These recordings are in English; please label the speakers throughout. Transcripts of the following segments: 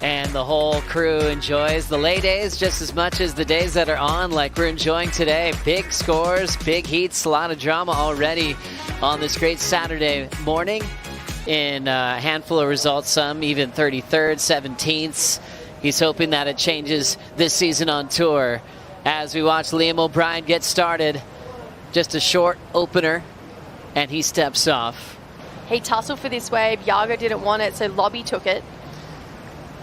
Speaker 1: And the whole crew enjoys the lay days just as much as the days that are on, like we're enjoying today. Big scores, big heats, a lot of drama already on this great Saturday morning in a handful of results, some even 33rd, 17th. He's hoping that it changes this season on tour. As we watch Liam O'Brien get started, just a short opener, and he steps off.
Speaker 2: He tussled for this wave. Yago didn't want it, so Lobby took it.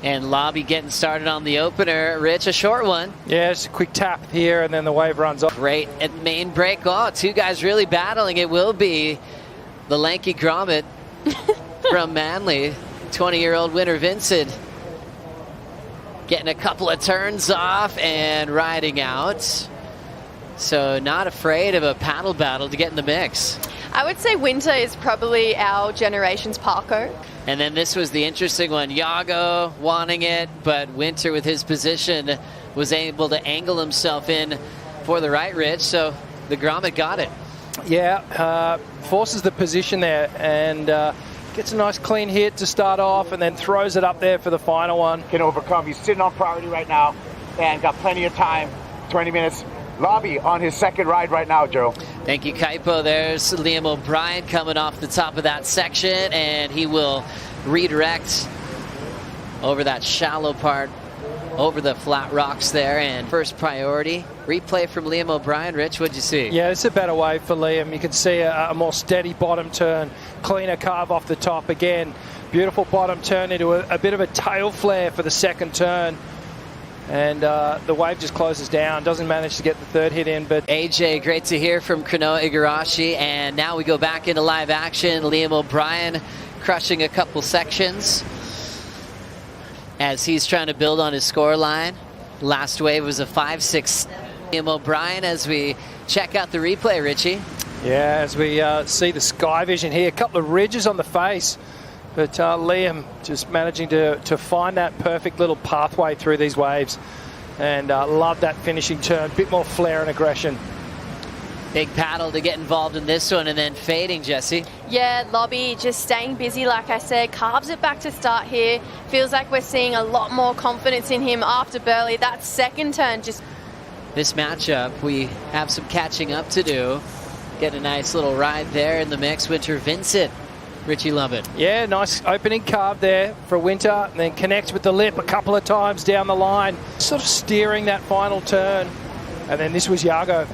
Speaker 1: And Lobby getting started on the opener. Rich, a short one.
Speaker 3: Yeah, just a quick tap here, and then the wave runs off.
Speaker 1: Great at main break. Oh, two guys really battling. It will be the lanky grommet from Manly, 20-year-old W.Vincent, getting a couple of turns off and riding out. So not afraid of a paddle battle to get in the mix.
Speaker 2: I would say Winter is probably our generation's Parko.
Speaker 1: And then this was the interesting one. Yago wanting it, but Winter with his position was able to angle himself in for the right ridge, so the grommet got it.
Speaker 3: Yeah, forces the position there and gets a nice clean hit to start off and then throws it up there for the final one.
Speaker 4: Can overcome. He's sitting on priority right now and got plenty of time, 20 minutes. Lobby on his second ride right now, Joe.
Speaker 1: Thank you, Kaipo. There's Liam O'Brien coming off the top of that section, and he will redirect over that shallow part, over the flat rocks there. And first priority, replay from Liam O'Brien. Rich, what'd you see?
Speaker 3: Yeah, it's a better wave for Liam. You can see a more steady bottom turn, cleaner carve off the top again. Beautiful bottom turn into a bit of a tail flare for the second turn. And the wave just closes down, doesn't manage to get the third hit in. But
Speaker 1: AJ, great to hear from Kanoa Igarashi. And now we go back into live action. Liam O'Brien crushing a couple sections as he's trying to build on his score line. Last wave was a 5-6. Liam O'Brien as we check out the replay, Richie.
Speaker 3: Yeah, as we see the sky vision here, a couple of ridges on the face. But Liam just managing to find that perfect little pathway through these waves. And love that finishing turn. Bit more flair and aggression.
Speaker 1: Big paddle to get involved in this one and then fading, Jesse.
Speaker 2: Yeah, Lobby just staying busy, like I said. Carves it back to start here. Feels like we're seeing a lot more confidence in him after Burley. That second turn just...
Speaker 1: This matchup, we have some catching up to do. Get a nice little ride there in the mix. W.Vincent. Richie love it.
Speaker 3: Yeah, nice opening carve there for Winter, and then connects with the lip a couple of times down the line, sort of steering that final turn. And then this was Yago.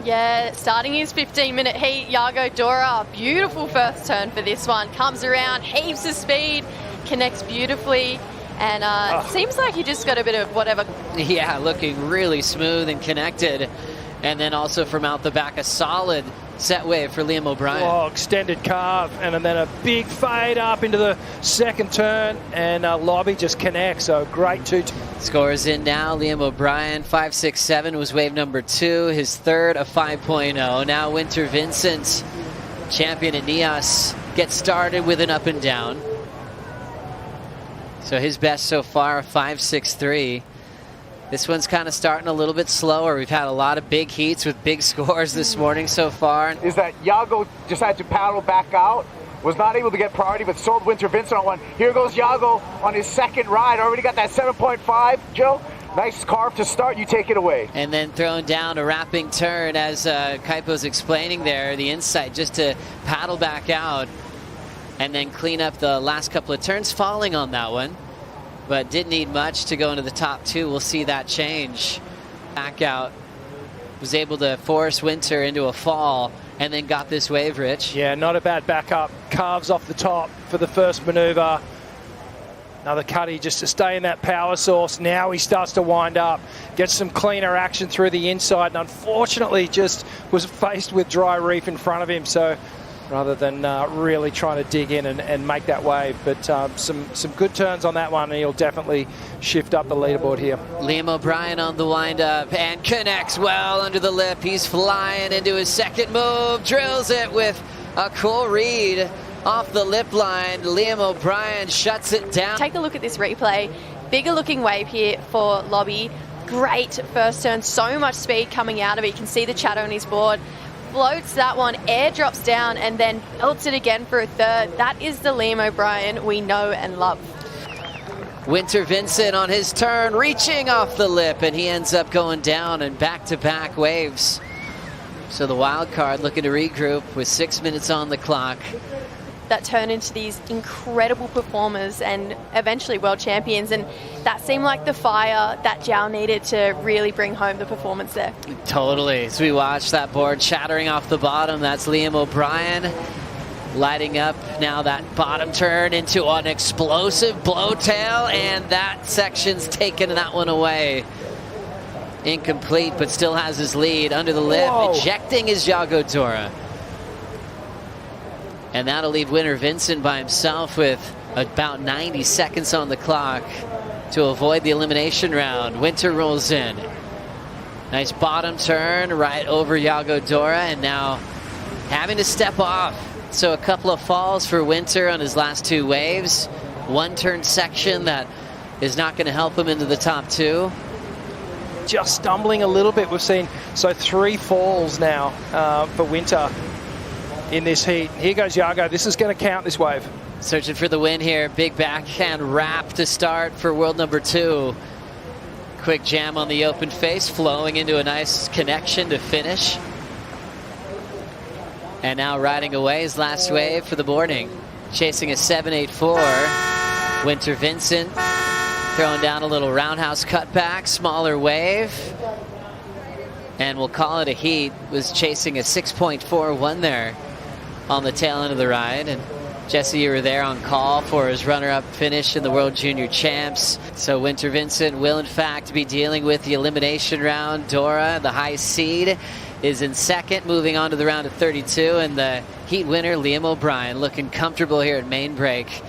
Speaker 2: Yeah, starting his 15-minute heat, Yago Dora. Beautiful first turn for this one. Comes around, heaps of speed, connects beautifully, and seems like he just got a bit of whatever.
Speaker 1: Yeah, looking really smooth and connected. And then also from out the back, a solid set wave for Liam O'Brien.
Speaker 3: Oh, extended carve, and then a big fade up into the second turn, and Lobby just connects, so great two.
Speaker 1: Scores in now, Liam O'Brien, 5.67 was wave number 2, his third, a 5.0. Now W.Vincent, champion at Nias, gets started with an up and down. So his best so far, a 5.63. This one's kind of starting a little bit slower. We've had a lot of big heats with big scores this morning so far.
Speaker 4: Is that Yago decided to paddle back out, was not able to get priority, but sold W.Vincent on one. Here goes Yago on his second ride. Already got that 7.5, Joe. Nice carve to start. You take it away.
Speaker 1: And then throwing down a wrapping turn, as Kaipo's explaining there, the insight just to paddle back out and then clean up the last couple of turns, falling on that one. But didn't need much to go into the top 2. We'll see that change. Back out. Was able to force Winter into a fall and then got this wave, Rich.
Speaker 3: Yeah, not a bad backup. Carves off the top for the first maneuver. Another cutty just to stay in that power source. Now he starts to wind up. Gets some cleaner action through the inside, and unfortunately just was faced with dry reef in front of him. So rather than really trying to dig in and make that wave. But some good turns on that one, and he'll definitely shift up the leaderboard here.
Speaker 1: Liam O'Brien on the wind-up and connects well under the lip. He's flying into his second move, drills it with a cool read off the lip line. Liam O'Brien shuts it down.
Speaker 2: Take a look at this replay. Bigger looking wave here for Lobby. Great first turn, so much speed coming out of it. You can see the chatter on his board. Floats that one, air drops down, and then belts it again for a third. That is the Liam O'Brien we know and love.
Speaker 1: Winter Vincent on his turn, reaching off the lip, and he ends up going down and back-to-back waves. So the wild card looking to regroup with 6 minutes on the clock.
Speaker 2: That turn into these incredible performers and eventually world champions, and that seemed like the fire that Zhao needed to really bring home the performance there.
Speaker 1: Totally. As we watch that board shattering off the bottom, that's Liam O'Brien lighting up now that bottom turn into an explosive blowtail, and that section's taken that one away. Incomplete, but still has his lead under the lip.
Speaker 3: Whoa.
Speaker 1: Ejecting is Yago Dora. And that'll leave Winter Vincent by himself with about 90 seconds on the clock to avoid the elimination round. Winter rolls in. Nice bottom turn right over Yago Dora, and now having to step off. So a couple of falls for Winter on his last two waves. One turn section that is not going to help him into the top two.
Speaker 3: Just stumbling a little bit. We've seen, so 3 falls now for Winter in this heat. Here goes Yago. This is going to count, this wave.
Speaker 1: Searching for the win here. Big backhand wrap to start for world number 2. Quick jam on the open face, flowing into a nice connection to finish. And now riding away his last wave for the morning. Chasing a 7.84. Winter Vincent throwing down a little roundhouse cutback, smaller wave. And we'll call it a heat. Was chasing a 6.41 there on the tail end of the ride. And Jesse, you were there on call for his runner-up finish in the World Junior Champs. So Winter Vincent will in fact be dealing with the elimination round. Dora, the high seed, is in second, moving on to the round of 32. And the heat winner, Liam O'Brien, looking comfortable here at main break